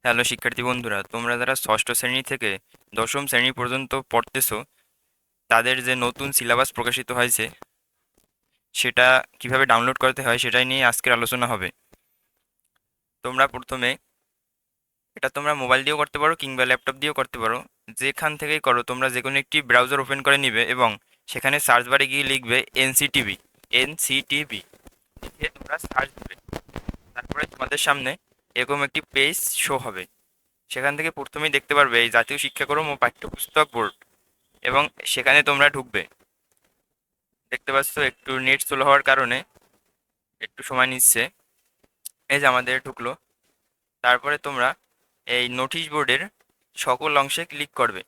Hello শিক্ষার্থী বন্ধুরা, তোমরা যারা ষষ্ঠ শ্রেণী থেকে দশম শ্রেণী পর্যন্ত পড়তেছো, তাদের যে নতুন সিলেবাস প্রকাশিত হয়েছে সেটা কিভাবে ডাউনলোড করতে হয় সেটাই নিয়ে আজকের আলোচনা হবে। তোমরা প্রথমে এটা তোমরা মোবাইল দিয়েও করতে পারো কিংবা ল্যাপটপ দিয়েও করতে পারো। যেখান থেকেই করো তোমরা যে কোনো একটি ব্রাউজার ওপেন করে নিবে এবং সেখানে সার্চ বারে গিয়ে লিখবে এনসিটিভি। এনসিটিভি লিখে তোমরা সার্চ দিবে। তারপরে তোমাদের সামনে এরকম একটি পেজ শো হবে। সেখান থেকে প্রথমেই দেখতে পারবে এই জাতীয় শিক্ষাক্রম ও পাঠ্যপুস্তক বোর্ড, এবং সেখানে তোমরা ঢুকবে। দেখতে পাচ্ছ একটু নেট স্লো হওয়ার কারণে একটু সময় নিচ্ছে। এই যে আমাদের ঢুকলো। তারপরে তোমরা এই নোটিশ বোর্ডের সকল অংশে ক্লিক করবে।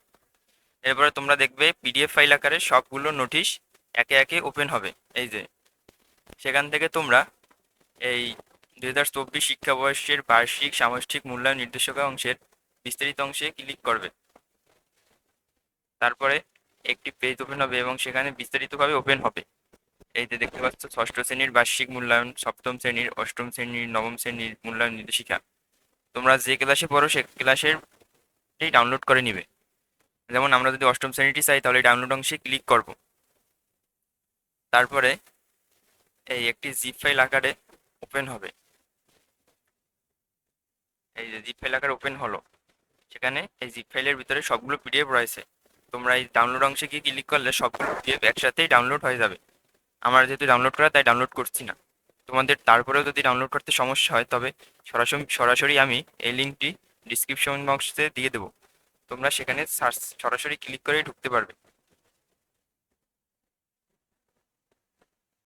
এরপরে তোমরা দেখবে পিডিএফ ফাইল আকারে সবগুলো নোটিশ একে একে ওপেন হবে। এই যে সেখান থেকে তোমরা এই 2024 শিক্ষাবর্ষের বার্ষিক সামষ্টিক মূল্যায়ন নির্দেশিকা অংশের বিস্তারিত অংশে ক্লিক করবে। তারপরে একটি পেজ ওপেন হবে এবং সেখানে বিস্তারিতভাবে ওপেন হবে। এই যে দেখতে পাচ্ছ ষষ্ঠ শ্রেণীর বার্ষিক মূল্যায়ন, সপ্তম শ্রেণীর, অষ্টম শ্রেণীর, নবম শ্রেণীর মূল্যায়ন নির্দেশিকা। তোমরা যে ক্লাসে পড়ো সে ক্লাসের ডাউনলোড করে নিবে। যেমন আমরা যদি অষ্টম শ্রেণীটি চাই তাহলে ডাউনলোড অংশে ক্লিক করব। তারপরে এই একটি জিপ ফাইল আকারে ওপেন হবে। এই যে জিপ ফাইল আকারে ওপেন হলো, সেখানে এই জিপ ফাইলের ভিতরে সবগুলো পিডিএফ রয়েছে। তোমরা এই ডাউনলোড অংশে গিয়ে ক্লিক করলে সবগুলো পিডিএফ একসাথেই ডাউনলোড হয়ে যাবে। আমার যেহেতু ডাউনলোড করা তাই ডাউনলোড করছি না। তোমাদের তারপরেও যদি ডাউনলোড করতে সমস্যা হয় তবে সরাসরি সরাসরি আমি এই লিঙ্কটি ডিসক্রিপশন বক্সে দিয়ে দেবো। তোমরা সেখানে সার্চ সরাসরি ক্লিক করেই ঢুকতে পারবে।